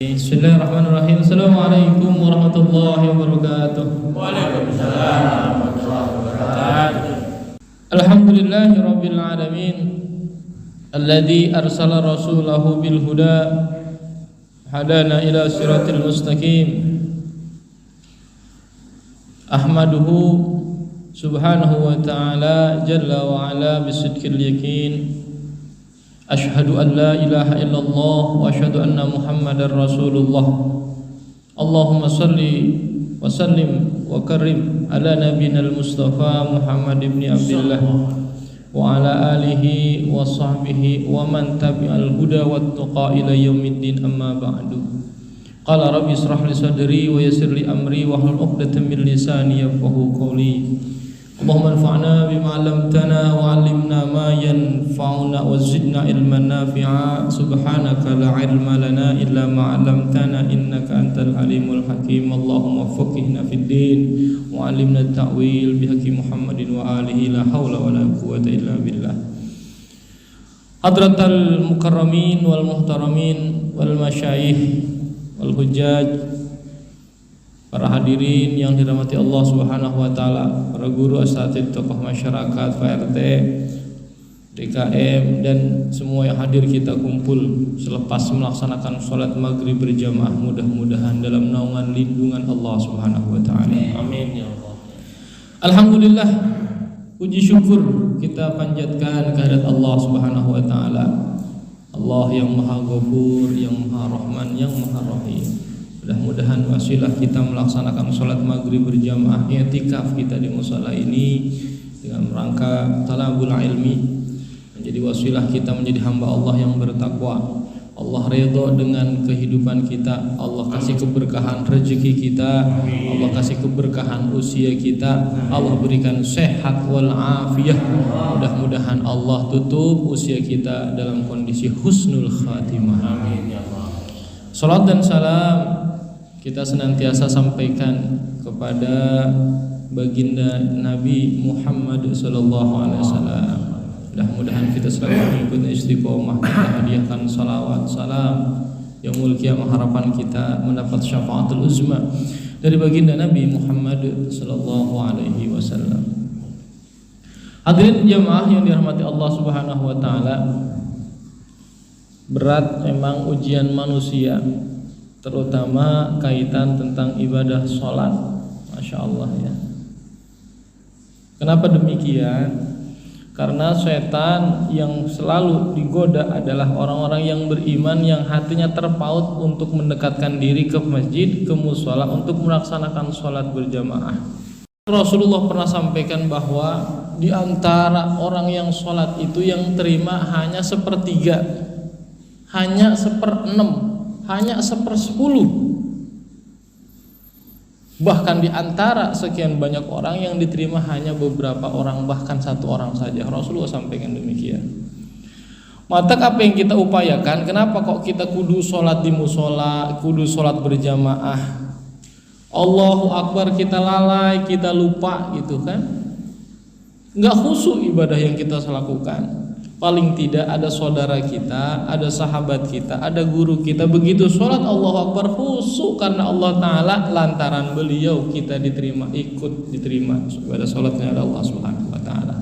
Bismillahirrahmanirrahim. Assalamualaikum warahmatullahi wabarakatuh. Waalaikumsalam warahmatullahi wabarakatuh. Alhamdulillahi rabbil alamin alladzi arsala rasulahu bil huda hadana ila siratil mustaqim. Ahmaduhu subhanahu wa ta'ala jalla wa ala bisidqil yakin. Ashhadu an la ilaha illallah wa ashhadu anna Muhammadar Rasulullah. Allahumma salli wa sallim wa karim ala nabiyil Mustafa Muhammad ibn Abdullah wa ala alihi wa sahbihi wa man tabi'al huda wat tuqa ila yaumiddin, amma ba'du. Qala rabbi israh li sadri wa yassir li amri wa hlul 'uqdatam min lisani yafqahu qawli. Allahumma anfa'na bima 'allamtana wa 'allimna ma yanfa'una wa zidna ilman nafi'a. Subhanaka la 'ilma lana illa ma 'allamtana innaka antal alimul hakim. Allahumma faqihna fid din wa 'allimna at-ta'wil bihaqqi Muhammadin wa alihi la haula wa la quwwata illa billah. Hadratal mukarramin wal muhtaramin wal masyayikh wal hujjaj, para hadirin yang dirahmati Allah Subhanahu wa taala, para guru, asatidz, tokoh masyarakat, PRT, DKM dan semua yang hadir kita kumpul selepas melaksanakan salat maghrib berjamaah, mudah-mudahan dalam naungan lindungan Allah Subhanahu wa taala. Amin ya Allah. Alhamdulillah, puji syukur kita panjatkan kehadirat Allah Subhanahu wa taala. Allah yang Maha Ghafur, yang Maha Rahman, yang Maha Rahim. Mudah-mudahan wasilah kita melaksanakan sholat maghrib berjamaah, i'tikaf kita di musala ini dengan rangka talabul ilmi, menjadi wasilah kita menjadi hamba Allah yang bertakwa. Allah ridha dengan kehidupan kita, Allah kasih keberkahan rezeki kita, Allah kasih keberkahan usia kita, Allah berikan sehat wal afiyah. Mudah-mudahan Allah tutup usia kita dalam kondisi husnul khatimah. Amin ya Allah. Salat dan salam kita senantiasa sampaikan kepada baginda Nabi Muhammad sallallahu alaihi wasallam. Mudah-mudahan kita selalu mengikuti istiqomah, kita hadiahkan salawat salam yaumul qiyamah, harapan kita mendapat syafaatul uzma dari baginda Nabi Muhammad sallallahu alaihi wasallam. Hadirin jamaah yang dirahmati Allah Subhanahu wa taala, berat memang ujian manusia, terutama kaitan tentang ibadah sholat. Masya Allah ya. Kenapa demikian? Karena setan yang selalu digoda adalah orang-orang yang beriman, yang hatinya terpaut untuk mendekatkan diri ke masjid, ke mushola untuk melaksanakan sholat berjamaah. Rasulullah pernah sampaikan bahwa di antara orang yang sholat itu yang terima hanya 1/3, hanya 1/6, hanya 1/10. Bahkan di antara sekian banyak orang yang diterima hanya beberapa orang, bahkan 1 orang saja. Rasulullah sampaikan demikian. Maka apa yang kita upayakan? Kenapa kok kita kudu sholat di musola, kudu sholat berjamaah? Allahu Akbar kita lalai, kita lupa gitu kan? Nggak khusyuk ibadah yang kita lakukan. Paling tidak ada saudara kita, ada sahabat kita, ada guru kita, begitu sholat Allahu Akbar khusyuk karena Allah Ta'ala, lantaran beliau kita diterima, ikut diterima pada sholatnya ada Allah Subhanahu wa Ta'ala.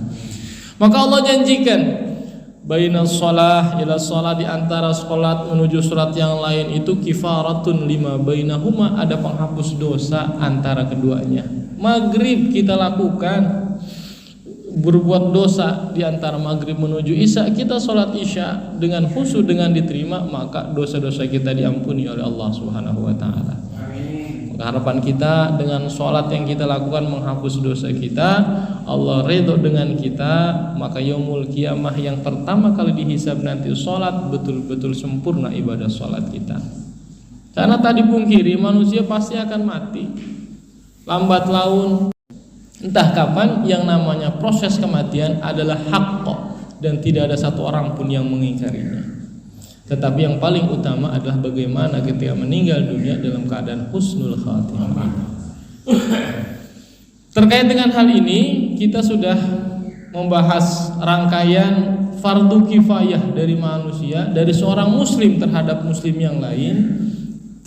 Maka Allah janjikan bainas shalah ila shalah, di antara sholat menuju sholat yang lain itu kifaratun lima bainahuma, ada penghapus dosa antara keduanya. Maghrib kita lakukan, berbuat dosa di antara maghrib menuju isya, kita sholat isya dengan khusyuk, dengan diterima, maka dosa-dosa kita diampuni oleh Allah Subhanahu wa Ta'ala. Harapan kita dengan sholat yang kita lakukan menghapus dosa kita, Allah ridho dengan kita, maka yaumul qiyamah yang pertama kali dihisab nanti sholat betul-betul sempurna ibadah sholat kita. Karena tadi pungkiri manusia pasti akan mati, lambat laun. Entah kapan, yang namanya proses kematian adalah haqq dan tidak ada 1 orang pun yang mengingkarinya. Tetapi yang paling utama adalah bagaimana ketika meninggal dunia dalam keadaan husnul khatimah. Terkait dengan hal ini, kita sudah membahas rangkaian fardu kifayah dari manusia, dari seorang muslim terhadap muslim yang lain,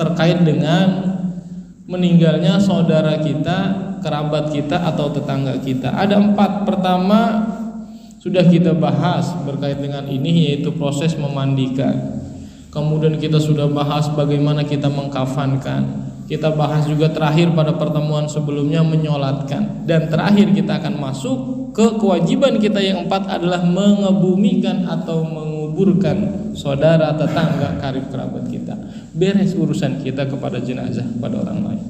terkait dengan meninggalnya saudara kita, kerabat kita atau tetangga kita. Ada 4. Pertama sudah kita bahas berkait dengan ini, yaitu proses memandikan. Kemudian kita sudah bahas bagaimana kita mengkafankan. Kita bahas juga terakhir pada pertemuan sebelumnya menyolatkan. Dan terakhir kita akan masuk ke kewajiban kita yang 4 adalah mengebumikan atau menguburkan saudara, tetangga, karib kerabat kita. Beres urusan kita kepada jenazah, pada orang lain.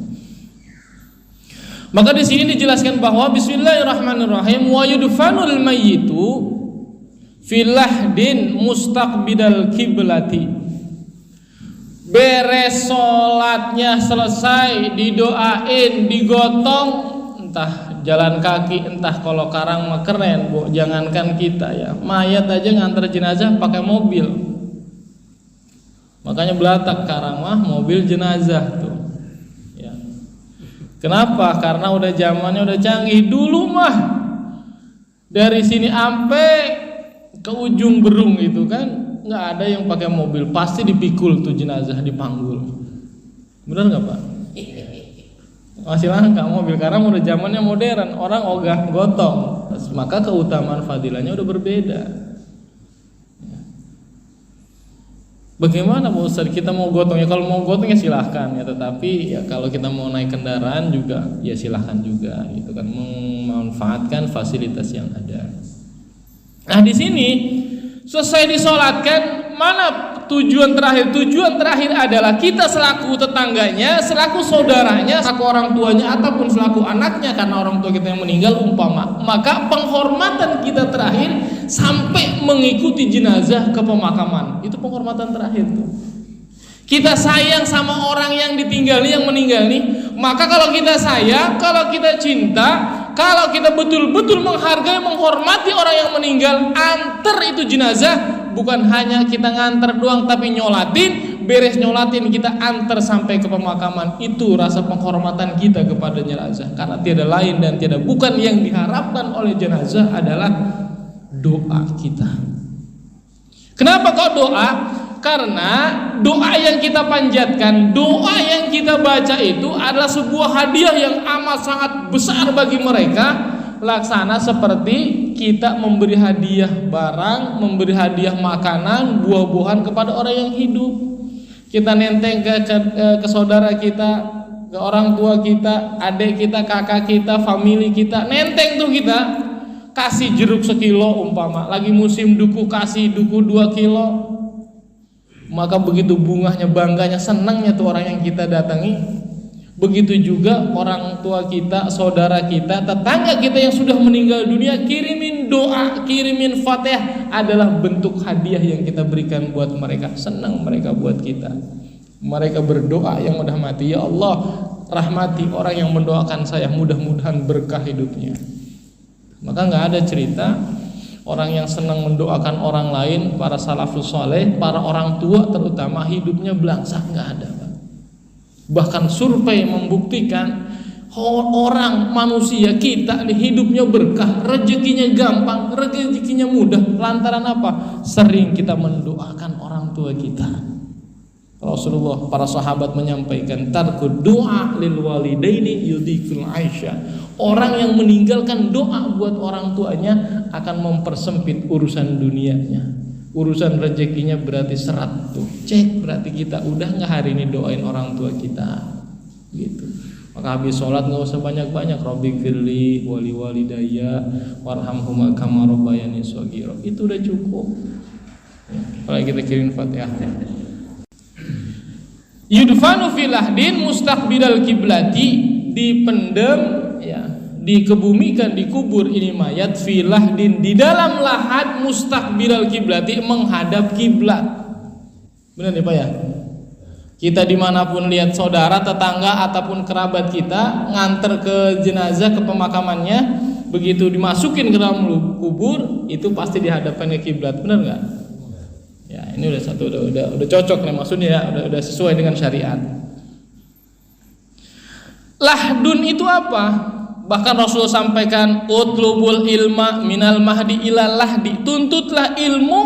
Maka di sini dijelaskan bahwa bismillahirrahmanirrahim wa yudfanul mayyitu fil lahdin mustaqbidal kiblati. Beres sholatnya selesai, didoain, digotong, entah jalan kaki, entah kalau karang mah keren, Bu. Jangankan kita ya, mayat aja nganter jenazah pakai mobil. Makanya Belatak karang mah mobil jenazah tuh. Ya. Kenapa? Karena udah zamannya udah canggih. Dulu mah dari sini sampai ke ujung Berung itu kan nggak ada yang pakai mobil, pasti dipikul tuh jenazah, dipanggul. Benar nggak Pak? Masih langka mobil karena udah zamannya modern, orang ogah gotong. Maka keutamaan fadilahnya udah berbeda. Bagaimana Pak Ustaz, kita mau gotong ya? Kalau mau gotong ya silahkan ya, tetapi ya kalau kita mau naik kendaraan juga ya silahkan juga, gitu kan, memanfaatkan fasilitas yang ada. Nah di sini selesai disolatkan, mana tujuan terakhir? Tujuan terakhir adalah kita selaku tetangganya, selaku saudaranya, selaku orang tuanya, ataupun selaku anaknya, karena orang tua kita yang meninggal umpama. Maka penghormatan kita terakhir sampai mengikuti jenazah ke pemakaman. Itu penghormatan terakhir tuh. Kita sayang sama orang yang ditinggal nih, yang meninggal nih. Maka kalau kita sayang, kalau kita cinta, kalau kita betul-betul menghargai, menghormati orang yang meninggal, antar itu jenazah. Bukan hanya kita nganter doang, tapi nyolatin, beres nyolatin kita antar sampai ke pemakaman. Itu rasa penghormatan kita kepada jenazah. Karena tiada lain dan tiada bukan yang diharapkan oleh jenazah adalah doa kita. Kenapa kok doa? Karena doa yang kita panjatkan, doa yang kita baca itu adalah sebuah hadiah yang amat sangat besar bagi mereka. Laksana seperti kita memberi hadiah barang, memberi hadiah makanan, buah-buahan kepada orang yang hidup. Kita nenteng ke saudara kita, ke orang tua kita, adik kita, kakak kita, famili kita, nenteng tuh kita. Kasih jeruk 1 kilo umpama, lagi musim duku kasih duku 2 kilo. Maka begitu bunganya, bangganya, senangnya tuh orang yang kita datangi. Begitu juga orang tua kita, saudara kita, tetangga kita yang sudah meninggal dunia, kirimin doa, kirimin Fatihah, adalah bentuk hadiah yang kita berikan buat mereka. Senang mereka buat kita. Mereka berdoa yang udah mati, ya Allah, rahmati orang yang mendoakan saya, mudah-mudahan berkah hidupnya. Maka nggak ada cerita orang yang senang mendoakan orang lain, para salafus soleh, para orang tua terutama, hidupnya belangsak, nggak ada. Bahkan survei membuktikan orang manusia kita hidupnya berkah, rezekinya gampang, rezekinya mudah. Lantaran apa? Sering kita mendoakan orang tua kita. Rasulullah, para sahabat menyampaikan, tarku doa lil walidaini yudhikul aisha. Orang yang meninggalkan doa buat orang tuanya akan mempersempit urusan dunianya. Urusan rezekinya berarti serat tuh. Cek berarti kita udah nggak hari ini doain orang tua kita, gitu. Maka habis sholat nggak usah banyak-banyak. Robbi firli wali walidayya warhamhuma kama rabbayani shaghira. Itu udah cukup. Kalau kita kirim Fatihah. Yudfanu fil lahdin mustaqbilal kiblati, dipendem ya, dikebumikan, dikubur ini mayat fil lahdin, di dalam lahat, mustaqbilal kiblati, menghadap kiblat. Benar ya Pak ya? Kita dimanapun lihat saudara, tetangga ataupun kerabat kita nganter ke jenazah, ke pemakamannya, begitu dimasukin ke dalam kubur, itu pasti dihadapkan ke kiblat. Benar nggak? Ya, ini udah satu, udah cocok nih maksudnya ya, udah sesuai dengan syariat. Lahdun itu apa? Bahkan Rasul sampaikan, utlubul ilma minal mahdi ilal lahdi, tuntutlah ilmu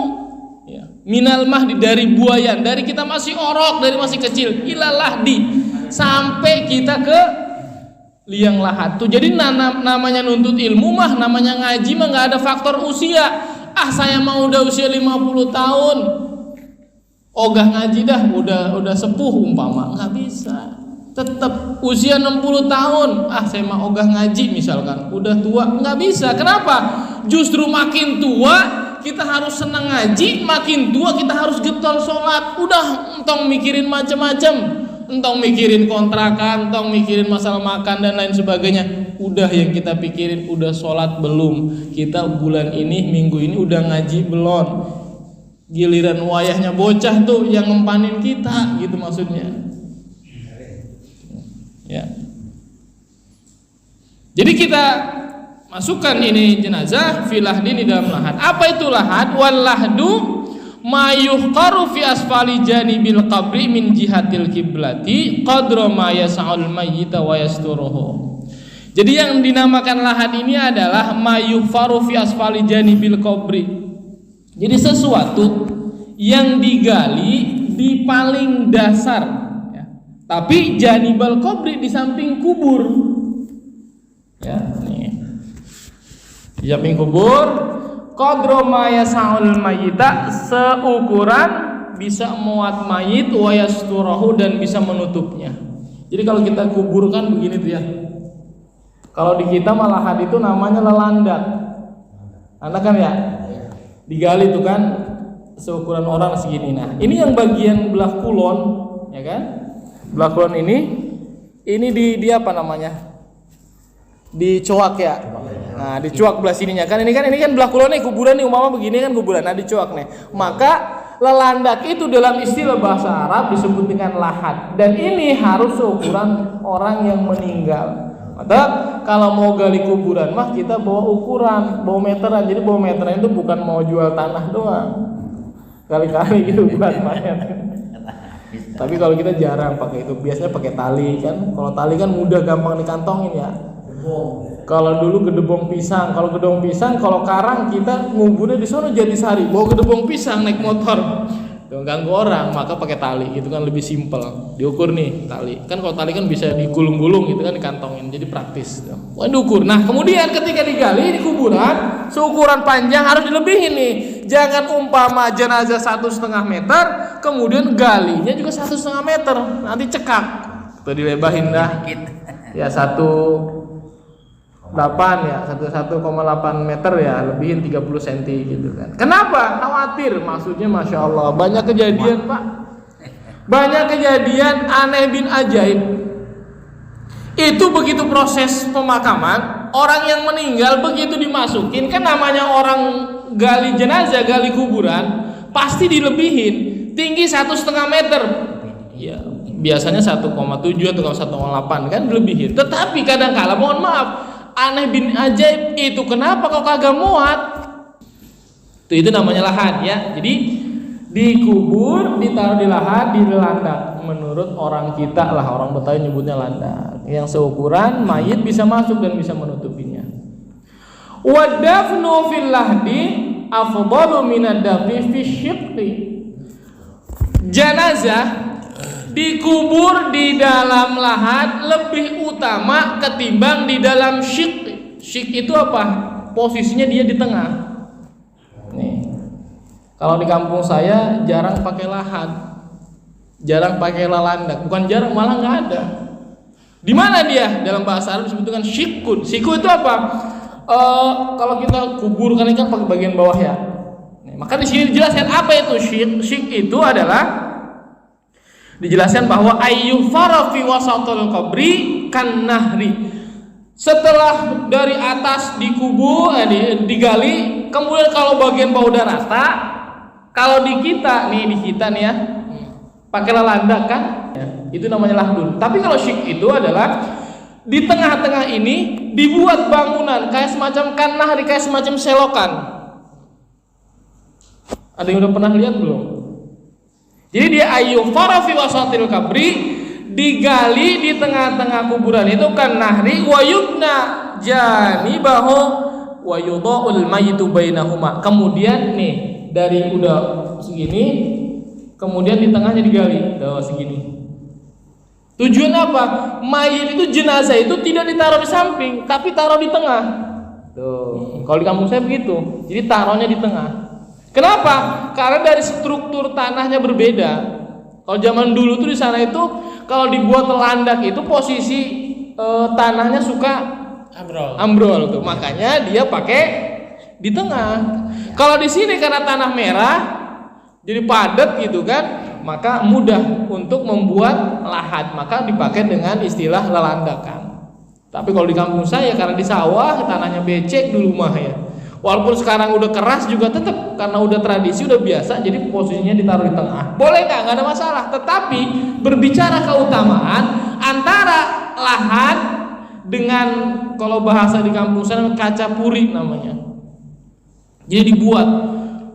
ya, minal mahdi, dari buayan, dari kita masih orok, dari masih kecil, ilal lahdi, sampai kita ke liang lahat tuh. Jadi namanya nuntut ilmu mah, namanya ngaji mah nggak ada faktor usia. Saya mau udah usia 50 tahun ogah ngaji dah, udah sepuh umpama, nggak bisa. Tetap usia 60 tahun, saya mau ogah ngaji misalkan, udah tua, nggak bisa. Kenapa? Justru makin tua kita harus senang ngaji, makin tua kita harus getol sholat. Udah entong mikirin macam-macam, entong mikirin kontrakan, entong mikirin masalah makan dan lain sebagainya. Udah yang kita pikirin udah sholat belum, kita bulan ini, minggu ini udah ngaji belum. Giliran wayahnya bocah tuh yang ngempanin kita, gitu maksudnya. Ya. Jadi kita masukkan ini jenazah filahdi di dalam lahat. Apa itu lahat? Wal lahdu ma yuhqaru fi asfali janibil qabri min jihatil kiblati qadra ma yas'al mayyita wa yasturuhu. Jadi yang dinamakan lahat ini adalah ma yuhfaru fi asfali janibil qabri. Jadi sesuatu yang digali di paling dasar, tapi janibal kubri, di samping kubur, ya, nih. Di samping kubur, qadra ma yasaul mayyita, seukuran bisa muat mayit, wa yasturahu, dan bisa menutupnya. Jadi kalau kita kubur kan begini tuh ya. Kalau di kita malahan itu namanya lelandak. Anda kan ya, digali tuh kan seukuran orang segini. Nah, ini yang bagian belah kulon, ya kan? Belah kulon ini di apa namanya? Dicoak ya. Nah, dicoak belah sininya kan ini kan belah kulon nih, kuburan nih umpama begini kan kuburan. Nah, dicoak nih. Maka lelandak itu dalam istilah bahasa Arab disebut dengan lahat, dan ini harus seukuran orang yang meninggal. Maka kalau mau gali kuburan mah kita bawa ukuran, bawa meteran. Jadi bawa meteran itu bukan mau jual tanah doang, kali-kali gitu bukan mayat. Tapi kalau kita jarang pakai itu, biasanya pakai tali kan. Kalau tali kan mudah, gampang dikantongin ya. Kalau dulu gedebong pisang, kalau karang kita nguburnya di sono Jatisari, bawa gedebong pisang naik motor, ganggu orang, maka pakai tali, itu kan lebih simpel. Diukur nih tali, kan kalau tali kan bisa digulung-gulung gitu kan, dikantongin, jadi praktis. Wah, diukur. Nah kemudian ketika digali di kuburan, seukuran panjang harus dilebihin nih. Jangan umpama jenazah 1,5 meter, kemudian galinya juga 1,5 meter, nanti cekak. Tuh dilebahin dah. Ya 1,8 ya, 1,8 meter ya, lebihin 30 cm gitu kan. Kenapa? Khawatir, maksudnya Masya Allah. Banyak kejadian Pak, banyak kejadian aneh bin ajaib. Itu begitu proses pemakaman, orang yang meninggal begitu dimasukin, kan namanya orang gali jenazah, gali kuburan, pasti dilebihin, tinggi 1,5 meter. Ya, biasanya 1,7 atau 1,8 kan dilebihin. Tetapi kadang-kala, mohon maaf, aneh bin ajaib itu kenapa kok kagak muat? Itu namanya lahat ya. Jadi dikubur, ditaruh di lahat, di landak. Menurut orang kita lah, orang Betawi nyebutnya landak, yang seukuran mayit bisa masuk dan bisa menutupinya. Wadafnu fil lahdi afdalu minad dafi fi syiqqi. Jenazah dikubur di dalam lahat lebih utama ketimbang di dalam syik. Syik itu apa? Posisinya dia di tengah. Nih. Kalau di kampung saya jarang pakai lahat, jarang pakai lalandak. Bukan jarang, malah nggak ada. Di mana dia? Dalam bahasa Arab disebut dengan syikun. Syikun itu apa? Kalau kita kubur kan pakai bagian bawah ya. Nih, maka di sini dijelaskan apa itu syik. Syik itu adalah dijelaskan bahwa ayyufara fi wasatul qabri kan nahri. Setelah dari atas dikubur, digali, kemudian kalau bagian bawah udah rata, kalau di kita nih ya, pakai landak kan, ya, itu namanya lahdun. Tapi kalau syik itu adalah di tengah-tengah ini dibuat bangunan kayak semacam kan nahri, kayak semacam selokan. Ada yang udah pernah lihat belum? Jadi dia ayyufara fi wasatil qabri, digali di tengah-tengah kuburan itu kan nahri, wa yubna janibahu wa yudha'ul mayyitu bainahuma. Kemudian nih dari udah segini, kemudian di tengahnya digali, tuh segini. Tujuan apa? Mayit itu, jenazah itu tidak ditaruh di samping, tapi taruh di tengah. Tuh, kalau di kampung saya begitu. Jadi taruhnya di tengah. Kenapa? Karena dari struktur tanahnya berbeda. Kalau zaman dulu tuh di sana itu kalau dibuat landak itu posisi tanahnya suka ambrol tuh. Makanya dia pakai di tengah. Kalau di sini karena tanah merah jadi padat gitu kan, maka mudah untuk membuat lahat, maka dipakai dengan istilah lelandakan. Tapi kalau di kampung saya karena di sawah tanahnya becek dulu mah ya. Walaupun sekarang udah keras juga tetap karena udah tradisi udah biasa, jadi posisinya ditaruh di tengah. Boleh nggak ada masalah. Tetapi berbicara keutamaan antara lahat dengan, kalau bahasa di kampung saya kaca puri namanya. Jadi dibuat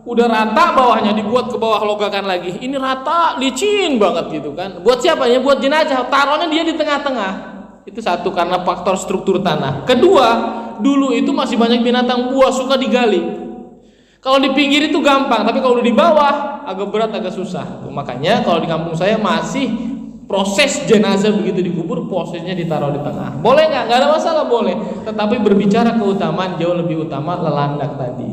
udah rata bawahnya, dibuat ke bawah logakan lagi. Ini rata licin banget gitu kan. Buat siapa ya? Buat jenazah. Taruhnya dia di tengah-tengah. Itu satu, karena faktor struktur tanah. Kedua, dulu itu masih banyak binatang buas suka digali. Kalau di pinggir itu gampang, tapi kalau di bawah agak berat, agak susah. Makanya kalau di kampung saya masih proses jenazah begitu dikubur, posisinya ditaruh di tengah. Boleh nggak? Nggak ada masalah, boleh. Tetapi berbicara keutamaan jauh lebih utama lelandak tadi.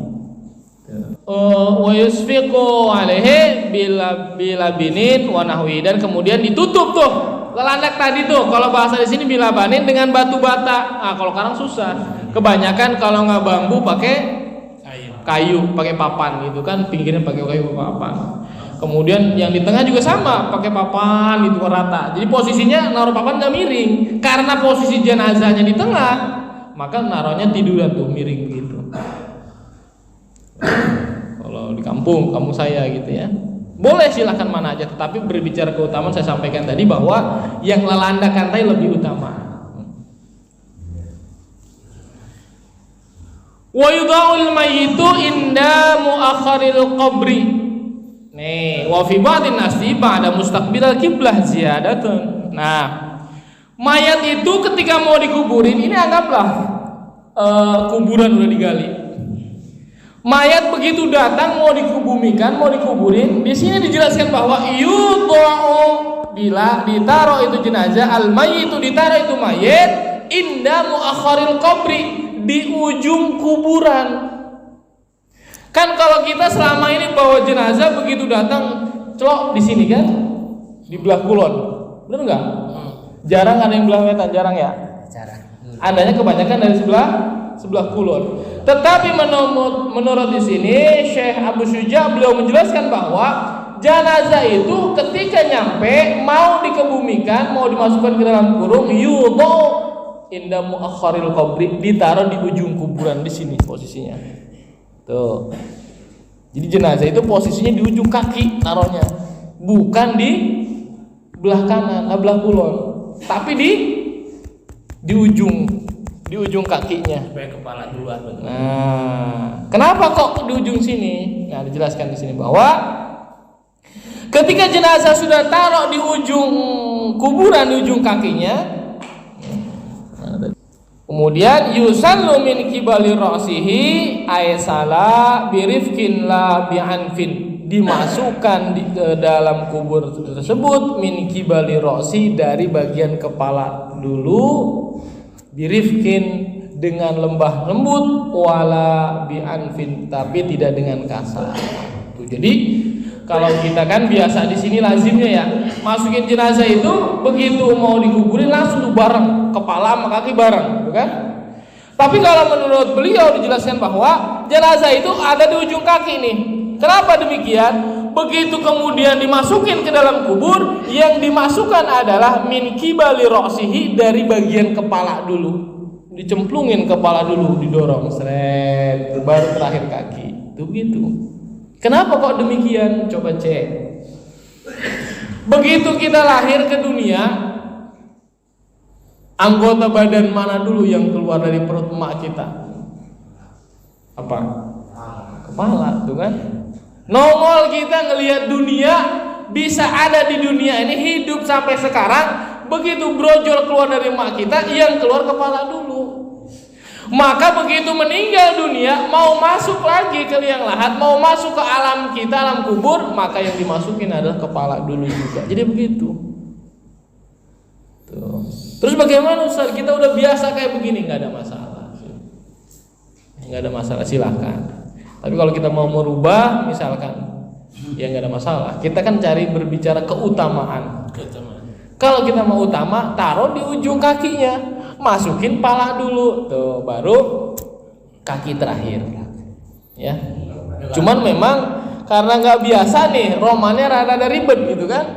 Wa yusfiqu alaihi bila binin wa nahwi, dan kemudian ditutup tuh lelandak tadi tuh. Kalau bahasa di sini bila banin dengan batu bata. Ah, kalau sekarang susah. Kebanyakan kalau nggak bambu pakai kayu, pakai papan gitu kan, pinggirnya pakai kayu papan. Kemudian yang di tengah juga sama, pakai papan gitu rata. Jadi posisinya naruh papan nggak miring, karena posisi jenazahnya di tengah, maka naruhnya tiduran tuh miring gitu. Kalau di kampung saya gitu ya, boleh silahkan mana aja. Tetapi berbicara keutamaan saya sampaikan tadi bahwa yang lelandakan tadi lebih utama. Wa yudha'ul mayyitu inda mu'akharil qabri. Nih, wa fi ba'din nasi ba'da mustaqbilal qiblah ziyadatun. Nah, mayat itu ketika mau dikuburin, ini anggaplah kuburan udah digali. Mayat begitu datang mau dikubumikan, mau dikuburin, di sini dijelaskan bahwa yudha'u, bila ditaruh itu jenazah, al mayyitu ditaruh itu mayit inda mu'akharil qabri, di ujung kuburan. Kan kalau kita selama ini bawa jenazah begitu datang celok di sini kan, di belah kulon, benar nggak? Jarang ada yang belah wetan, jarang ya? Jarang. Andanya kebanyakan dari sebelah kulon. Tetapi menurut di sini Syekh Abu Syuja beliau menjelaskan bahwa jenazah itu ketika nyampe mau dikebumikan, mau dimasukkan ke dalam kurung, yudhu inda mu'akharil qabri, ditaruh di ujung kuburan di sini posisinya. Tuh. Jadi jenazah itu posisinya di ujung kaki taruhnya, bukan di belah kanan, belah kulon, tapi di ujung kakinya. Supaya kepala duluan. Nah, kenapa kok di ujung sini? Nah, dijelaskan di sini bahwa ketika jenazah sudah taruh di ujung kuburan, di ujung kakinya, kemudian yusallu min kibali ra'sihi aysala birifkin la bi'anfin, dimasukkan ke dalam kubur tersebut min kibali ra'si, dari bagian kepala dulu, birifkin dengan lembah lembut, wala bi'anfin, tapi tidak dengan kasar. Tuh, jadi kalau kita kan biasa di sini lazimnya ya, masukin jenazah itu begitu mau dikuburin langsung tuh bareng, kepala sama kaki bareng, gitu kan? Tapi kalau menurut beliau dijelaskan bahwa jenazah itu ada di ujung kaki nih. Kenapa demikian? Begitu kemudian dimasukin ke dalam kubur, yang dimasukkan adalah min kibali ra'sihi, dari bagian kepala dulu. Dicemplungin kepala dulu, didorong, seret, baru terakhir kaki. Itu begitu. Kenapa kok demikian? Coba cek. Begitu kita lahir ke dunia, anggota badan mana dulu yang keluar dari perut emak kita? Apa? Kepala, tuh kan? Nongol kita ngelihat dunia, bisa ada di dunia ini, hidup sampai sekarang. Begitu brojol keluar dari emak kita, yang keluar kepala dulu. Maka begitu meninggal dunia, mau masuk lagi ke liang lahat, mau masuk ke alam kita, alam kubur, maka yang dimasukin adalah kepala dulu juga. Jadi begitu. Tuh. Terus bagaimana Ustaz? Kita udah biasa kayak begini, nggak ada masalah. Nggak ada masalah, silahkan. Tapi kalau kita mau merubah, misalkan, ya nggak ada masalah. Kita kan cari berbicara keutamaan. Kalau kita mau utama, taruh di ujung kakinya. Masukin pala dulu, tuh baru kaki terakhir, ya. Cuman memang karena nggak biasa nih, romannya rada ribet gitu kan?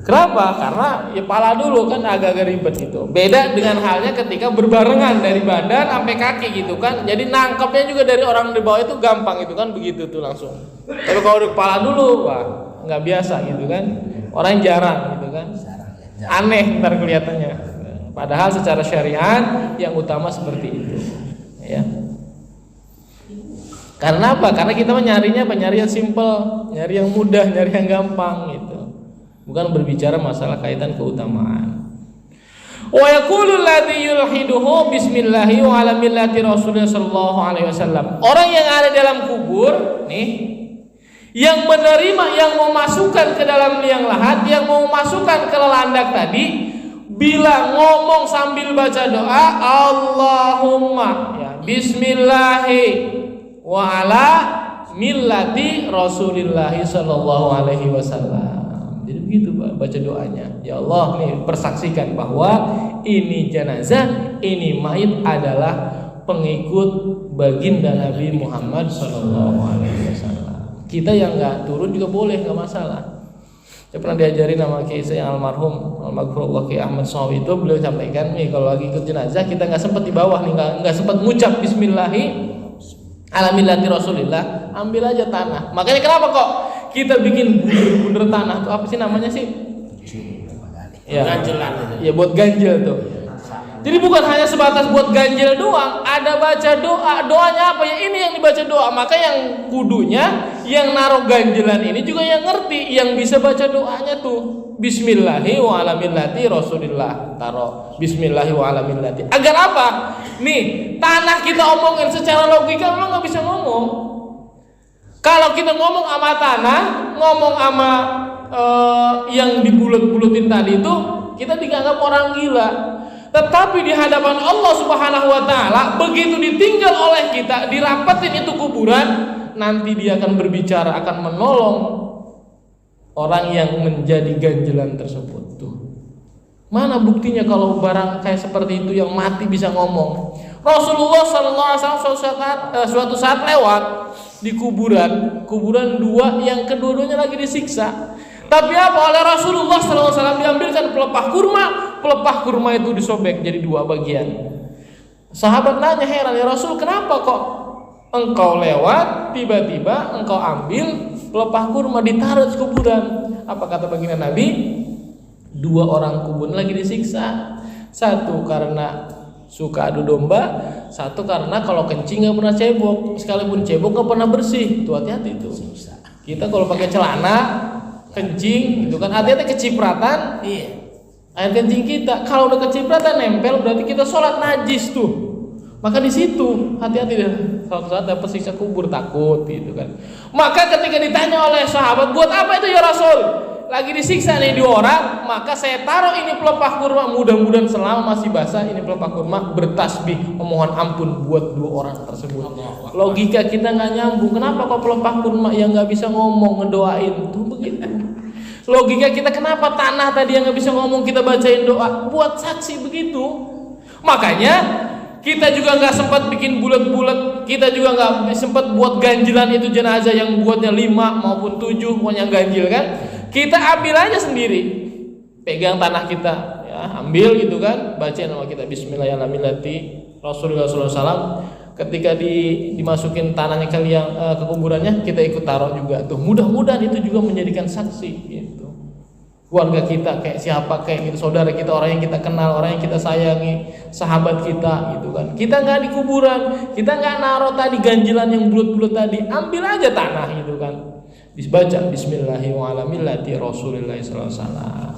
Kenapa? Karena ya pala dulu kan agak-agak ribet gitu. Beda dengan halnya ketika berbarengan dari badan sampai kaki gitu kan. Jadi nangkepnya juga dari orang di bawah itu gampang gitu kan, begitu tuh langsung. Tapi kalau di kepala dulu, wah nggak biasa gitu kan. Orang jarang gitu kan. Aneh ntar kelihatannya. Padahal secara syariat yang utama seperti itu, ya. Karena apa? Karena kita nyarinya apa? Nyari yang simple, nyari yang mudah, nyari yang gampang gitu. Bukan berbicara masalah kaitan keutamaan. Wa yaqulu alladhi yulhiduhu bismillahi wa ala millati Rasulullah sallallahu alaihi wasallam. Orang yang ada dalam kubur nih, yang menerima, yang mau masukkan ke dalam liang lahat, yang mau masukkan ke lelandak tadi, bila ngomong sambil baca doa, Allahumma ya bismillahi wa ala millati Rasulillah sallallahu alaihi wasallam. Jadi begitu Pak, baca doanya. Ya Allah nih persaksikan bahwa ini jenazah, ini mayit adalah pengikut baginda Nabi Muhammad sallallahu alaihi wasallam. Kita yang enggak turun juga boleh, enggak masalah. Saya pernah diajarin sama kiai saya almarhum almarhum Kiai Ahmad Sawi, itu beliau sampaikan nih kalau lagi ikut jenazah kita nggak sempat di bawah nih, nggak sempat ngucap bismillahi ala millati Rasulillah, ambil aja tanah. Makanya kenapa kok kita bikin bunder tanah tuh, apa sih namanya sih? Ya, ganjelan. Ya buat ganjel tuh. Jadi bukan hanya sebatas buat ganjel doang, ada baca doa. Doanya apa ya? Ini yang dibaca doa. Maka yang kudunya, yang naruh ganjelan ini juga yang ngerti, yang bisa baca doanya tuh. Bismillahi wa ala millati Rasulillah. Taruh bismillahi wa ala millati. Agar apa? Nih, tanah kita omongin secara logika memang nggak bisa ngomong. Kalau kita ngomong sama tanah, ngomong sama yang dibulut-bulutin tadi itu, kita dianggap orang gila. Tetapi di hadapan Allah Subhanahu wa taala, begitu ditinggal oleh kita, dirapatin itu kuburan, nanti dia akan berbicara, akan menolong orang yang menjadi ganjelan tersebut tuh. Mana buktinya kalau barang kayak seperti itu yang mati bisa ngomong? Rasulullah sallallahu alaihi wasallam suatu saat lewat di kuburan dua yang kedua-duanya lagi disiksa. Tapi apa, oleh Rasulullah SAW diambilkan pelepah kurma itu disobek jadi dua bagian. Sahabat nanya heran, ya Rasul, kenapa kok engkau lewat tiba-tiba engkau ambil pelepah kurma ditaruh di kuburan? Apa kata baginda Nabi? Dua orang kuburan lagi disiksa. Satu karena suka adu domba, satu karena kalau kencing nggak pernah cebok, sekalipun cebok nggak pernah bersih. Tuh hati-hati tuh. Kita kalau pakai celana kencing gitu kan, hati-hati kecipratan, air kencing kita kalau udah kecipratan nempel berarti kita sholat najis tuh. Maka di situ hati-hati deh, suatu saat dapat siksa kubur, takut gitu kan. Maka ketika ditanya oleh sahabat, buat apa itu ya Rasul? Lagi disiksa nih dua orang, maka saya taruh ini pelepah kurma, mudah-mudahan selama masih basah ini pelepah kurma bertasbih memohon ampun buat dua orang tersebut. Logika kita nggak nyambung, kenapa kok pelepah kurma yang nggak bisa ngomong ngedoain tuh begitu? Logika kita, kenapa tanah tadi yang nggak bisa ngomong kita bacain doa buat saksi begitu? Makanya kita juga nggak sempat bikin bulat-bulat, kita juga nggak sempat buat ganjilan itu jenazah yang buatnya 5 maupun 7 pokoknya ganjil kan. Kita ambil aja sendiri, pegang tanah kita, ya ambil gitu kan, bacain nama kita Bismillahirrahmanirrahim Rasulullah SAW. Ketika dimasukin tanahnya ke liang ke kuburannya, kita ikut taruh juga tuh. Mudah-mudahan itu juga menjadikan saksi gitu. Keluarga kita kayak siapa, kayak gitu, saudara kita, orang yang kita kenal, orang yang kita sayangi, sahabat kita gitu kan. Kita nggak di kuburan, kita nggak naruh tadi ganjilan yang bulat-bulat tadi, ambil aja tanah gitu kan. Dibaca Bismillahirrahmanirrahim Rasulullah sallallahu alaihi wasallam.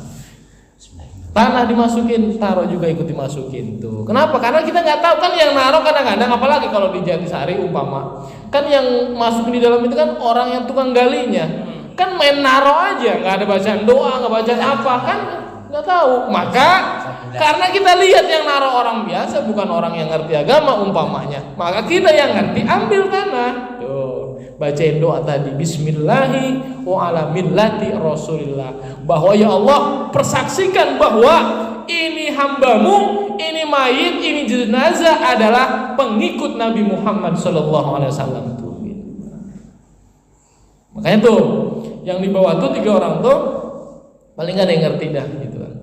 Tanah dimasukin, taruh juga ikut dimasukin tuh. Kenapa? Karena kita nggak tahu kan yang naruh kadang-kadang, apalagi kalau di Jatisari umpama, kan yang masuk di dalam itu kan orang yang tukang galinya, kan main naruh aja, nggak ada bacaan doa, nggak bacaan apa, kan nggak tahu. Maka karena kita lihat yang naruh orang biasa, bukan orang yang ngerti agama umpamanya, maka kita yang ngerti ambil tanah. Tuh, bacain doa tadi, Bismillahi wa ala millati Rasulillah, bahwa ya Allah persaksikan bahwa ini hambamu, ini mayit, ini jenazah adalah pengikut Nabi Muhammad Sallallahu Alaihi Wasallam. Makanya tuh yang di bawah tuh 3 orang tuh paling nggak ada yang ngerti dah gitu kan.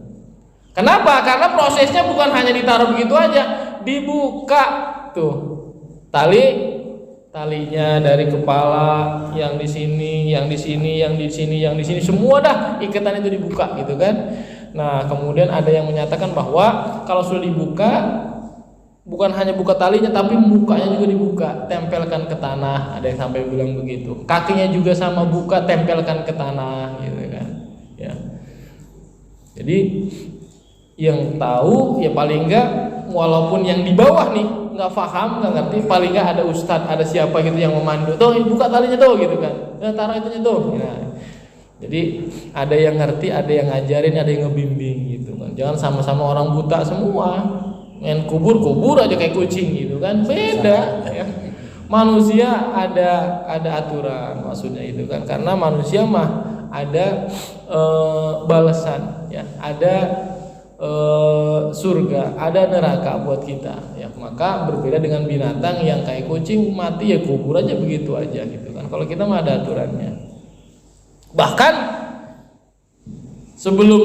Kenapa? Karena prosesnya bukan hanya ditaruh begitu aja, dibuka tuh talinya dari kepala, yang di sini, yang di sini, yang di sini, yang di sini, semua dah ikatan itu dibuka gitu kan. Nah, kemudian ada yang menyatakan bahwa kalau sudah dibuka, bukan hanya buka talinya, tapi mukanya juga dibuka, tempelkan ke tanah. Ada yang sampai bilang begitu. Kakinya juga sama, buka, tempelkan ke tanah, gitu kan. Ya. Jadi yang tahu ya paling enggak, walaupun yang di bawah nih nggak paham, nggak ngerti, paling nggak ada ustadz, ada siapa gitu yang memandu, tuh buka talinya tuh gitu kan, ya, taruh itunya tuh. Nah, jadi ada yang ngerti, ada yang ngajarin, ada yang ngebimbing gitu kan. Jangan sama-sama orang buta semua, main kubur aja kayak kucing gitu kan, beda. Ya. Manusia ada aturan maksudnya itu kan, karena manusia mah ada balasan, ya, ada surga, ada neraka buat kita, ya. Maka berbeda dengan binatang yang kayak kucing, mati ya kubur aja begitu aja gitu kan. Kalau kita mah ada aturannya. Bahkan sebelum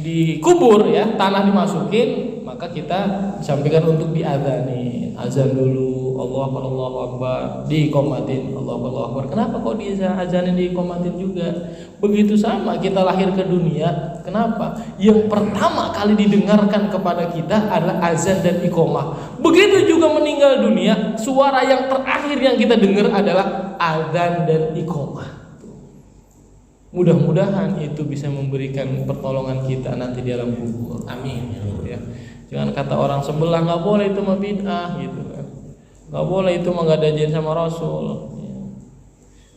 dikubur, ya, tanah dimasukin, maka kita disampaikan untuk diadzani, azan dulu, Allahu Akbar, diikomatin, Allahu Akbar. Kenapa kok diazanin, diikomatin juga? Begitu sama kita lahir ke dunia, kenapa? Yang pertama kali didengarkan kepada kita adalah azan dan iqomah. Begitu juga meninggal dunia, suara yang terakhir yang kita dengar adalah azan dan iqomah. Mudah-mudahan itu bisa memberikan pertolongan kita nanti di alam kubur. Amin. Ya. Jangan kata orang sebelah, nggak boleh itu mah bid'ah gitu kan. Nggak boleh itu mah nggak ada janji sama Rasul. Ya.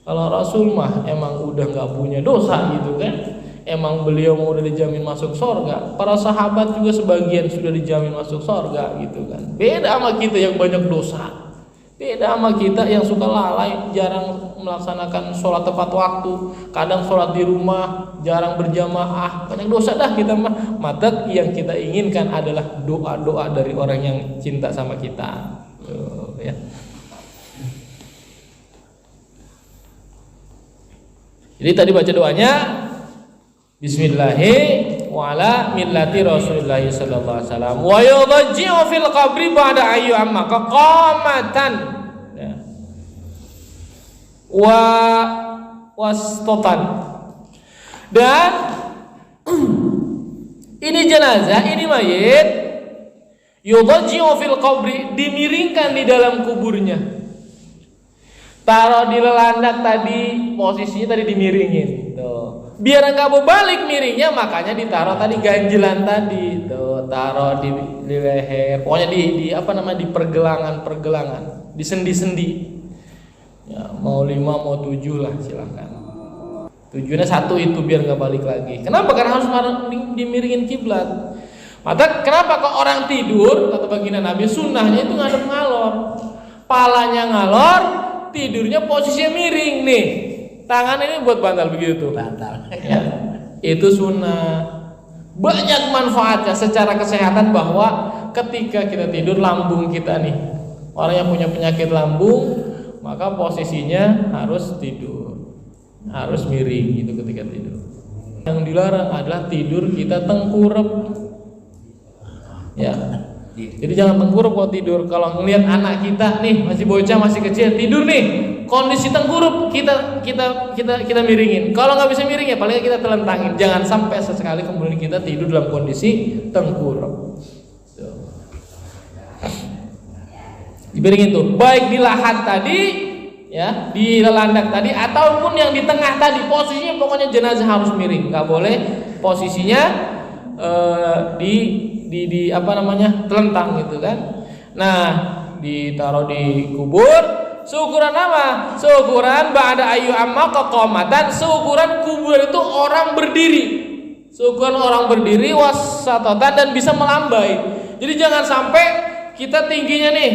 Kalau Rasul mah emang udah nggak punya dosa gitu kan. Emang beliau mau udah dijamin masuk surga. Para sahabat juga sebagian sudah dijamin masuk surga gitu kan. Beda sama kita yang banyak dosa. Beda sama kita yang suka lalai, jarang melaksanakan sholat tepat waktu, kadang sholat di rumah, jarang berjamaah, banyak dosa dah kita mah. Maka yang kita inginkan adalah doa-doa dari orang yang cinta sama kita. Tuh, ya. Jadi tadi baca doanya, Bismillahirrahmanirrahim, wa ala millati Rasulillah sallallahu alaihi wasallam, wa yudajji'u fil qabri ba'da ayyu amma qamatan, ya, wa wastotan. Dan ini jenazah, ini mayit, yudajji'u fil qabri, dimiringkan di dalam kuburnya. Taruh di lelandak tadi, posisinya tadi dimiringin tuh. Biar enggak berbalik miringnya, makanya ditaruh tadi ganjilan tadi tuh, taruh di leher, pokoknya di apa namanya, di pergelangan, di sendi-sendi. Ya, mau 5 mau 7 lah silakan. Tujuannya satu itu biar enggak balik lagi. Kenapa? Karena harus dimiringin kiblat. Maka kenapa kok orang tidur, kata baginda Nabi, sunnahnya itu ngadep ngalor. Palanya ngalor, tidurnya posisinya miring nih. Tangan ini buat bantal begitu tuh. Bantal. Ya. Itu sunnah. Banyak manfaatnya secara kesehatan, bahwa ketika kita tidur, lambung kita nih, orang yang punya penyakit lambung, maka posisinya harus tidur, harus miring itu ketika tidur. Yang dilarang adalah tidur kita tengkurap. Ya. Jadi jangan tengkurap kalau tidur. Kalau ngelihat anak kita nih masih bocah, masih kecil, tidur nih, kondisi tengkurap, kita miringin. Kalau nggak bisa miring, ya paling kita telentangin. Jangan sampai sesekali kemudian kita tidur dalam kondisi tengkurap. Dimiringin tuh, baik di lahat tadi ya, di landak tadi ataupun yang di tengah tadi, posisinya pokoknya jenazah harus miring, nggak boleh posisinya di apa namanya, telentang gitu kan. Nah, ditaruh di kubur. Seukuran apa? Seukuran ba'da ayu amma qaqamatan, seukuran kuburan itu orang berdiri. Seukuran orang berdiri wasatotan dan bisa melambai. Jadi jangan sampai kita tingginya nih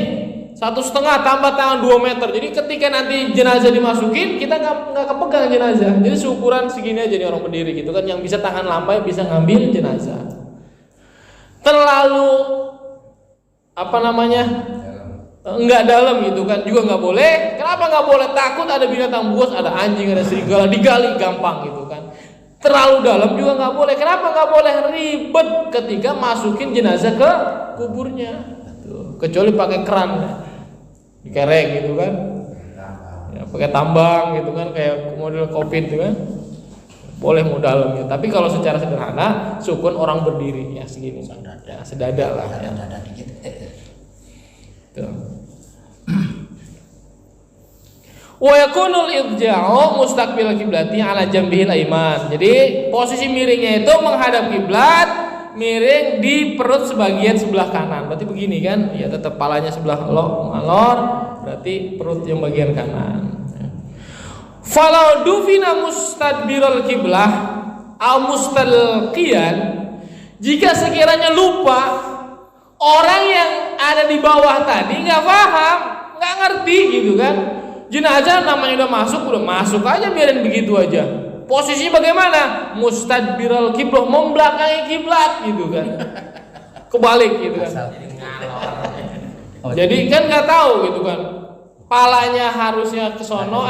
1,5 tambah tangan 2 meter. Jadi ketika nanti jenazah dimasukin, kita nggak kepegang jenazah. Jadi seukuran segini aja nih orang berdiri gitu kan, yang bisa tahan lambai bisa ngambil jenazah. Terlalu apa namanya? Enggak dalam gitu kan juga nggak boleh. Kenapa nggak boleh? Takut ada binatang buas, ada anjing, ada serigala, digali gampang gitu kan. Terlalu dalam juga nggak boleh. Kenapa nggak boleh? Ribet ketika masukin jenazah ke kuburnya. Tuh. Kecuali pakai keran, dikerek gitu kan. Ya, pakai tambang gitu kan, kayak model covid gitu kan. Boleh mau dalam ya. Tapi kalau secara sederhana, sukun orang berdiri ya segini, ya sedada lah. Ya. Wa yakunul idja'u mustaqbil kiblati ala jambihil aiman. Jadi posisi miringnya itu menghadap kiblat, miring di perut sebagian sebelah kanan. Berarti begini kan? Ya tetap palanya sebelah ngalor, berarti perut yang bagian kanan. Falau dufina mustadbirul kiblah au mustalqiyan, jika sekiranya lupa orang yang ada di bawah tadi nggak paham, nggak ngerti gitu kan. Jenazah namanya udah masuk aja, biarin begitu aja. Posisi bagaimana? Mustadbiral kiblah, membelakangi kiblat gitu kan. Kebalik gitu kan. Jadi kan nggak tahu gitu kan. Palanya harusnya ke sono,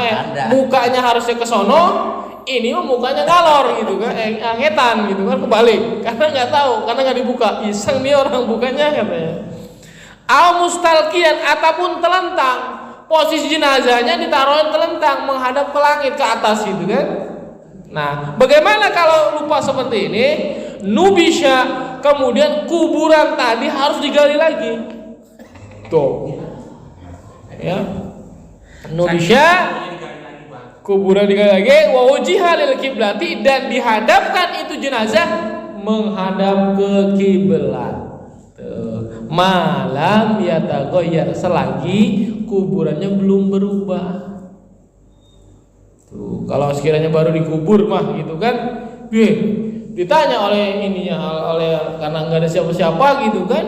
mukanya harusnya ke sono, ini mah mukanya ngalor gitu kan, angetan gitu kan, kebalik. Karena nggak tahu, karena nggak dibuka. Iseng nih orang bukanya katanya. Al mustalqiyan ataupun telentang, posisi jenazahnya ditaruh telentang menghadap ke langit, ke atas gitu kan. Nah, bagaimana kalau lupa seperti ini? Nubisha, kemudian kuburan tadi harus digali lagi. Tuh. Ya. Nubisha, kuburan digali lagi, wa wujiha lil kiblati, dan dihadapkan itu jenazah menghadap ke kiblat. Malam yataghayyar, selagi kuburannya belum berubah. Tuh, kalau sekiranya baru dikubur mah gitu kan, ditanya oleh ininya, oleh karena nggak ada siapa-siapa gitu kan,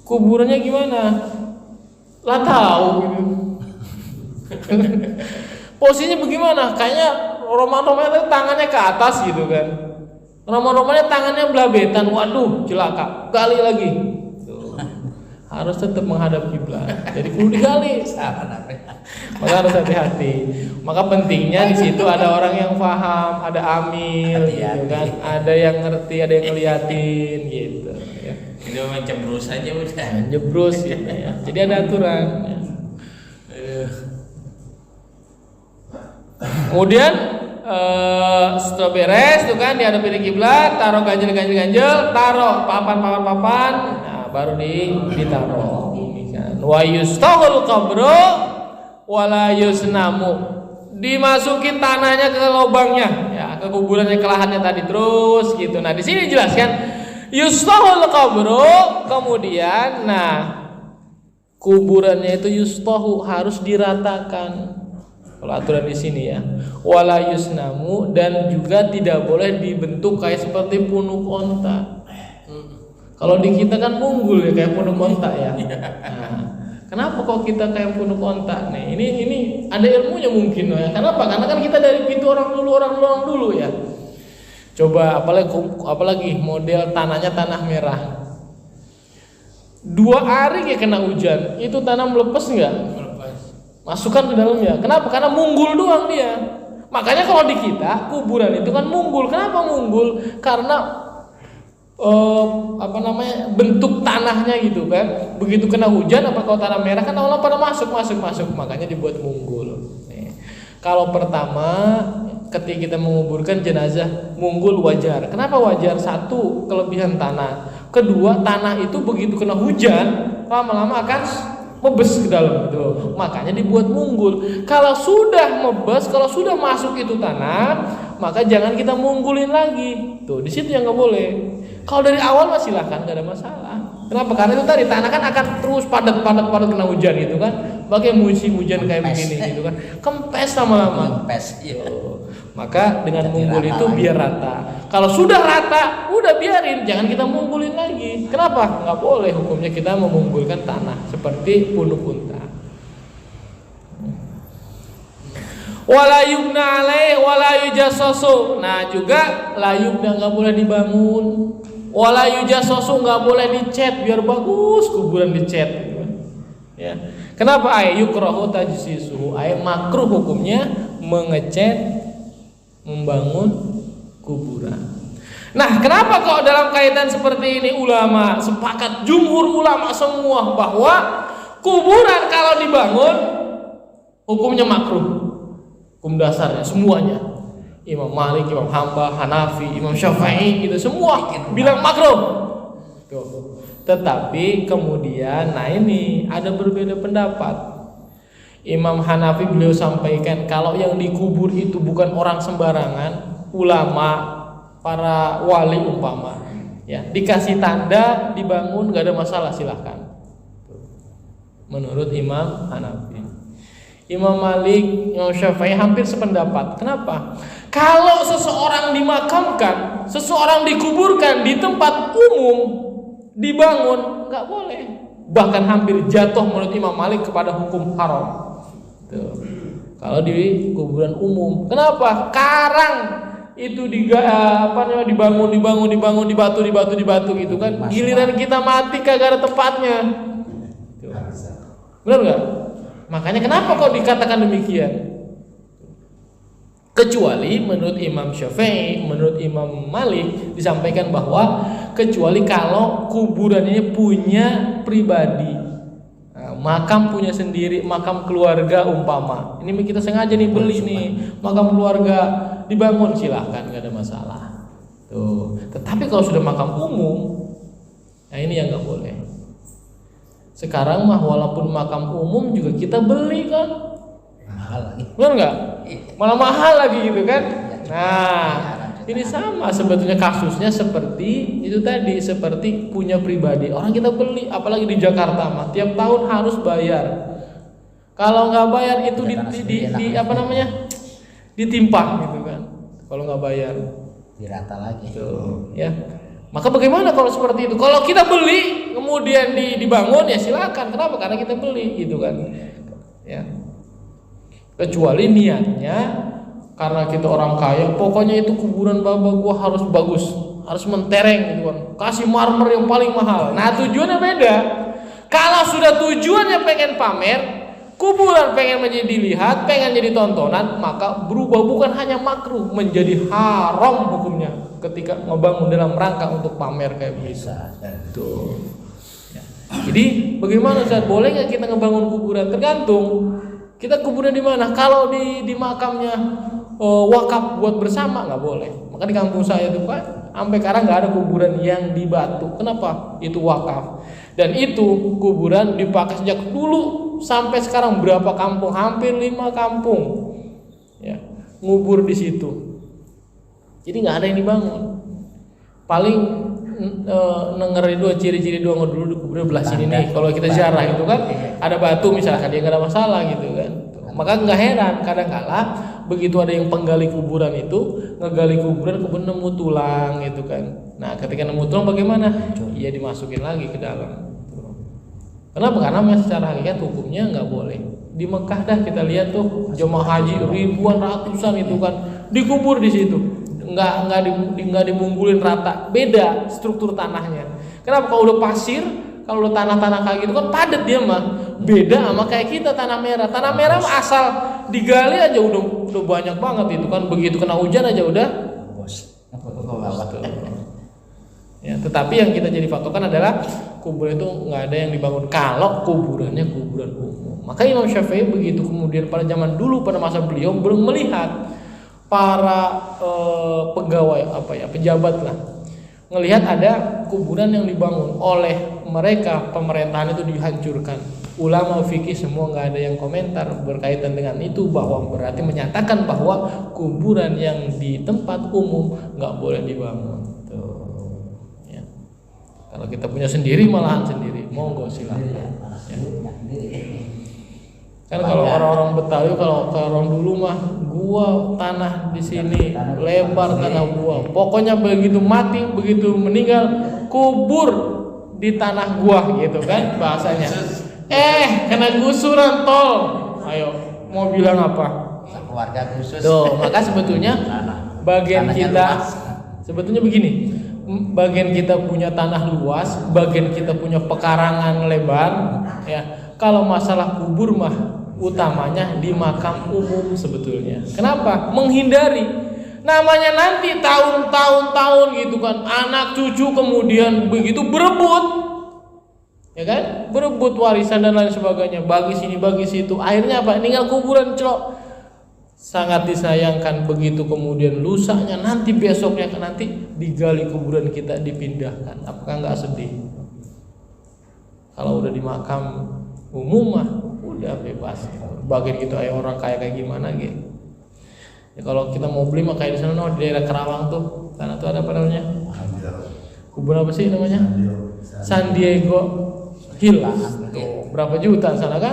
kuburannya gimana? Lah tahu gitu. Posisinya bagaimana? Kayaknya roman-romannya tangannya ke atas gitu kan. Roman-romannya tangannya belabetan. Waduh, celaka. Gali lagi. Tuh. Harus tetap menghadap kiblat. Jadi kudu digali. Maka harus hati-hati. Maka pentingnya di situ ada orang yang paham, ada amil, gitu kan. Ada yang ngerti, ada yang ngeliatin gitu. Ya. Ini memang jebrus aja udah. Jebrus gitu ya. Jadi ada aturan. Ya. Kemudian setelah beres tuh kan dihadapi di kiblat, taruh ganjel, taruh papan, nah baru ditaruh. Ini kan. Wa yustahul qabru wala yusnamu, dimasukin tanahnya ke lubangnya, ya ke kuburannya, ke lahannya tadi terus gitu. Nah di sini dijelaskan yustahul qabru, kemudian nah kuburannya itu yustahu harus diratakan. Kalau aturan di sini ya, wala yusnamu, dan juga tidak boleh dibentuk kayak seperti punuk onta. Kalau di kita kan munggul ya kayak punuk onta ya. Nah, kenapa kok kita kayak punuk onta? Nih, ini ada ilmunya mungkin ya. Kenapa? Karena kan kita dari pintu orang dulu ya. Coba apalagi model tanahnya tanah merah. 2 hari kayak kena hujan, itu tanah melepas nggak? Masukkan ke dalamnya. Kenapa? Karena munggul doang dia. Makanya kalau di kita kuburan itu kan munggul. Kenapa munggul? Karena bentuk tanahnya gitu kan. Begitu kena hujan, apa kalau tanah merah kan orang pada masuk. Makanya dibuat munggul. Nih. Kalau pertama ketika kita menguburkan jenazah munggul wajar. Kenapa wajar? 1, kelebihan tanah. Kedua, tanah itu begitu kena hujan lama-lama akan mebes ke dalam itu. Makanya dibuat munggul. Kalau sudah mebes, kalau sudah masuk itu tanah, maka jangan kita munggulin lagi. Tuh, di situ yang nggak boleh. Kalau dari awal mah silahkan, nggak ada masalah. Kenapa? Karena itu tadi tanah kan akan terus padat kena hujan gitu kan. Pakai musim hujan kayak begini gitu kan. Kempes lama-lama. Kempes, iya. Maka dengan Jadi munggul rata itu lagi. biar rata. Kalau sudah rata, udah biarin, jangan kita munggulin lagi. Kenapa? Nggak boleh hukumnya kita memunggulkan tanah seperti punuk unta. Wala yubna alaih wala yujassasu. Nah juga la yubna nggak boleh dibangun. Wala yujassasu nggak boleh dicat biar bagus kuburan dicat. Ya. Kenapa yukrahu tajsisuhu? Makruh hukumnya mengecat membangun kuburan. Nah, kenapa kok dalam kaitan seperti ini ulama sepakat, jumhur ulama semua bahwa kuburan kalau dibangun hukumnya makruh. Hukum dasarnya semuanya. Imam Malik, Imam Hambal, Hanafi, Imam Syafi'i itu semua bilang makruh. Tuh. Tetapi kemudian ini ada berbeda pendapat. Imam Hanafi beliau sampaikan kalau yang dikubur itu bukan orang sembarangan, ulama, para wali umpama, ya dikasih tanda dibangun gak ada masalah, silahkan. Menurut Imam Hanafi. Imam Malik, Imam Syafi'i hampir sependapat. Kenapa? Kalau seseorang dimakamkan, seseorang dikuburkan di tempat umum, dibangun nggak boleh. Bahkan hampir jatuh menurut Imam Malik kepada hukum haram. Tuh. Kalau di kuburan umum, kenapa? Karang itu dibangun di batu gitu kan. Giliran kita mati kagak ada tempatnya. Tuh. Benar nggak? Makanya kenapa kok dikatakan demikian? Kecuali menurut Imam Syafi'i, menurut Imam Malik disampaikan bahwa kecuali kalau kuburan ini punya pribadi. Makam punya sendiri, makam keluarga umpama. Ini kita sengaja nih beli nih makam keluarga, dibangun silahkan, nggak ada masalah. Tuh. Tetapi kalau sudah makam umum, nah ini yang nggak boleh. Sekarang mah walaupun makam umum juga kita beli kan, mahal lagi. benar nggak? Malah mahal lagi gitu kan? Nah. Ini sama sebetulnya kasusnya seperti itu tadi, seperti punya pribadi. Orang kita beli, apalagi di Jakarta mah tiap tahun harus bayar. Kalau nggak bayar itu ditimpah gitu kan. Kalau nggak bayar, dirata lagi. tuh, ya. Maka bagaimana kalau seperti itu? Kalau kita beli kemudian dibangun ya silakan. Kenapa? Karena kita beli gitu kan. Ya. Kecuali niatnya karena kita orang kaya, pokoknya itu kuburan bapak gua harus bagus, harus mentereng gitu kan, kasih marmer yang paling mahal. Nah tujuannya beda. Kalau sudah tujuannya pengen pamer, kuburan pengen menjadi dilihat, pengen jadi tontonan, maka berubah bukan hanya makruh, menjadi haram hukumnya ketika ngebangun dalam rangka untuk pamer kayak begitu. Tuh. Ya. Jadi bagaimana Ustaz? Boleh nggak kita ngebangun kuburan? Tergantung. Kita kuburan di mana? Kalau di makamnya wakaf buat bersama nggak boleh. Maka di kampung saya tuh Pak, sampai sekarang nggak ada kuburan yang di batu. Kenapa? Itu wakaf. Dan itu kuburan dipakai sejak dulu sampai sekarang berapa kampung? Hampir 5 kampung. Ya, ngubur di situ. Jadi nggak ada yang dibangun. Paling ngeri dua ciri-ciri dua dulu di kuburan belah sini nih. Kalau kita ziarah gitu kan, ada batu misalkan dia nggak ada masalah gitu kan. Maka nggak heran kadang-kala begitu ada yang penggali kuburan itu ngegali kuburan kemudian nemu tulang gitu kan. Nah ketika nemu tulang bagaimana? Iya dimasukin lagi ke dalam. Kenapa? Karena secara hakikat hukumnya nggak boleh. Di Mekah dah kita lihat tuh jemaah haji ribuan ratusan itu kan dikubur di situ. Nggak dimunggulin rata. Beda struktur tanahnya. Kenapa? Kalau udah pasir, kalau udah tanah-tanah kayak gitu kan padat dia mah. Beda sama kayak kita tanah merah. Tanah merah asal digali aja udah banyak banget itu kan, begitu kena hujan aja udah Bos. Ya, tetapi yang kita jadi patokan adalah kuburan itu nggak ada yang dibangun kalau kuburannya kuburan umum. Maka Imam Syafi'i begitu kemudian pada zaman dulu pada masa beliau belum melihat para pegawai pejabat lah ngelihat ada kuburan yang dibangun oleh mereka pemerintahan itu dihancurkan. ulama fikih semua nggak ada yang komentar berkaitan dengan itu, bahwa berarti menyatakan bahwa kuburan yang di tempat umum nggak boleh dibangun. Tuh, ya. Kalau kita punya sendiri, malahan sendiri, monggo silakan. Ya. Kan kalau orang-orang Betawi, kalau orang dulu mah gua tanah di sini, lebar tanah gua. Pokoknya begitu mati, begitu meninggal, kubur di tanah gua gitu kan bahasanya. Kena gusuran tol. Ayo, mau bilang apa? Keluarga khusus. Tuh, maka sebetulnya bagian kita sebetulnya begini. Bagian kita punya tanah luas, bagian kita punya pekarangan lebar, ya. Kalau masalah kubur mah utamanya di makam umum sebetulnya. Kenapa? Menghindari namanya nanti tahun-tahun gitu kan, anak cucu kemudian begitu berebut, ya kan, berebut warisan dan lain sebagainya, bagi sini bagi situ, akhirnya apa? Tinggal kuburan celok. Sangat disayangkan begitu kemudian lusanya nanti besoknya kan nanti digali kuburan kita dipindahkan. Apakah nggak sedih? Kalau udah di makam umum mah udah bebas. Bagian gitu ayo orang kaya kayak gimana gitu. Ya, kalau kita mau beli mah kayak di sana di daerah Kerawang tuh, karena tuh ada apa namanya? Kuburan apa sih namanya? San Diego Hills. Tuh, berapa juta sana kan?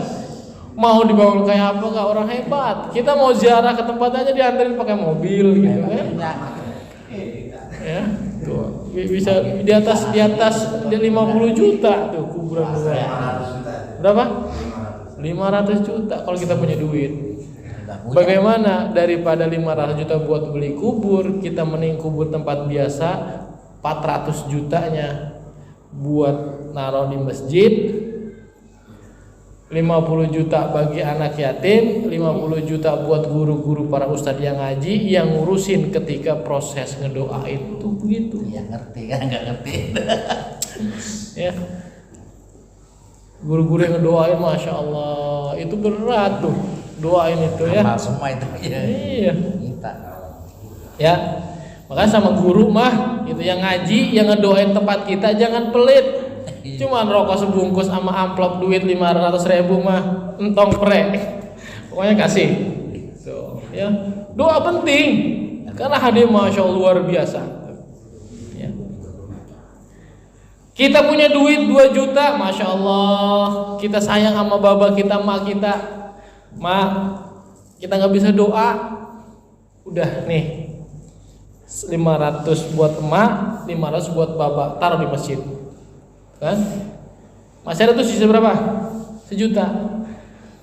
Mau dibangun kayak apa kak, orang hebat. Kita mau ziarah ke tempat aja dianterin pakai mobil gitu kan? Ya, tuh bisa di atas 50 juta tuh kuburan luar. Berapa? 500 juta kalau kita punya duit. Bagaimana daripada 500 juta buat beli kubur, kita mending kubur tempat biasa 400 jutanya buat naruh di masjid, 50 juta bagi anak yatim, 50 juta buat guru-guru para ustadz yang ngaji, yang ngurusin ketika proses ngedoain tuh begitu. Ya ngerti kan, nggak ngerti. Ya. Guru-guru yang ngedoain, masya Allah, itu berat tuh doain itu ya. Amal semua itu ya. Iya. Kita. Ya, makanya sama guru mah itu yang ngaji, yang ngedoain tempat kita jangan pelit. Cuman rokok sebungkus sama amplop duit 500.000 mah entong pre. Pokoknya kasih. Tuh, ya. Doa penting karena hadiah masya Allah luar biasa. Ya. Kita punya duit 2 juta, masya Allah. Kita sayang sama baba kita, mak kita. Mak, kita nggak bisa doa. Udah nih 500 buat emak, 500 buat baba, taruh di masjid. Kan? Masih ada tuh sisa berapa? 1 juta.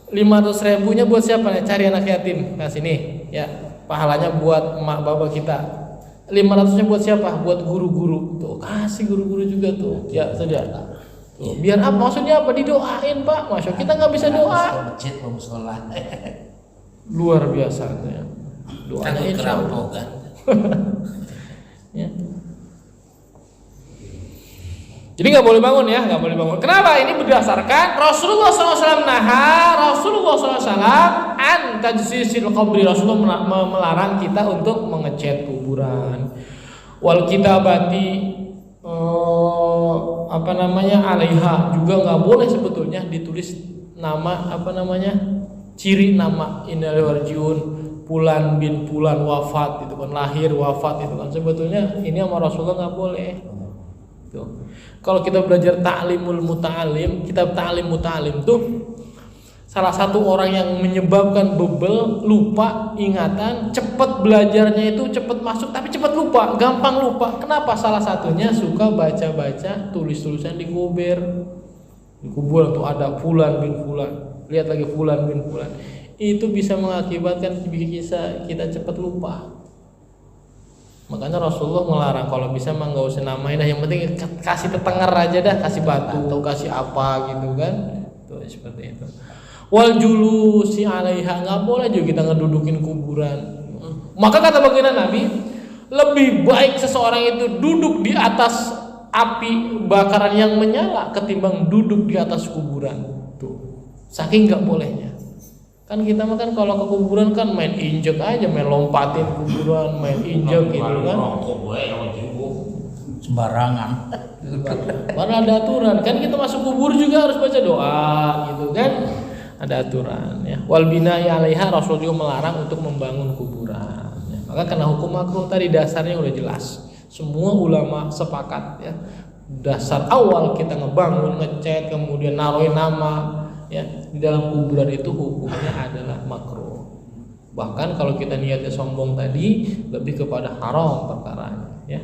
500.000-nya buat siapa nih? Cari anak yatim. Nah sini, ya. Pahalanya buat emak baba kita. 500-nya buat siapa? Buat guru-guru. Tuh, kasih guru-guru juga tuh. Ya, saja. Tuh, biar apa? Maksudnya apa? Didoain, Pak. Masya kita nggak bisa doa. Masjid mau sholat. Luar biasa ya. Doanya insya Allah. Ya. Jadi nggak boleh bangun ya, nggak boleh bangun. Kenapa? Ini berdasarkan Rasulullah SAW Rasulullah SAW an tajsisil qabri. Rasulullah melarang kita untuk mengecat kuburan. Wal kitabati alaiha juga nggak boleh sebetulnya ditulis nama ciri nama innalillahi warjiun Fulan bin Fulan wafat itu kan, lahir wafat itu kan, sebetulnya ini sama Rasulullah nggak boleh. Tuh. Kalau kita belajar ta'limul muta'alim, kitab ta'lim muta'alim tuh salah satu orang yang menyebabkan bebel, lupa ingatan, cepat belajarnya itu cepat masuk tapi cepat lupa, gampang lupa. Kenapa? Salah satunya suka baca-baca tulis-tulisan di kubur. Di kubur tuh ada Fulan bin Fulan. Lihat lagi Fulan bin Fulan. Itu bisa mengakibatkan kita cepat lupa. Makanya Rasulullah melarang, kalau bisa mah nggak usah namain dah, yang penting kasih tetenger aja dah, kasih batu, kasih apa gitu kan. Tuh seperti itu. Wal julusi 'alaiha, nggak boleh juga kita ngedudukin kuburan. Maka kata baginda Nabi, lebih baik seseorang itu duduk di atas api bakaran yang menyala ketimbang duduk di atas kuburan. Tuh. Saking nggak bolehnya. Kan kita makan kalau ke kuburan kan main injek aja, main lompatin kuburan, main injek gitu kan. sembarangan. Karena ada aturan kan, kita masuk kubur juga harus baca doa gitu kan, ada aturan ya. Wal bina'i 'alaiha, Rasul juga melarang untuk membangun kuburan ya. Maka karena hukum makruh tadi dasarnya udah jelas, semua ulama sepakat ya, dasar awal kita ngebangun, ngecat, kemudian naruhin nama ya di dalam kuburan itu hukumnya adalah makruh. Bahkan kalau kita niatnya sombong tadi, lebih kepada haram perkaranya ya.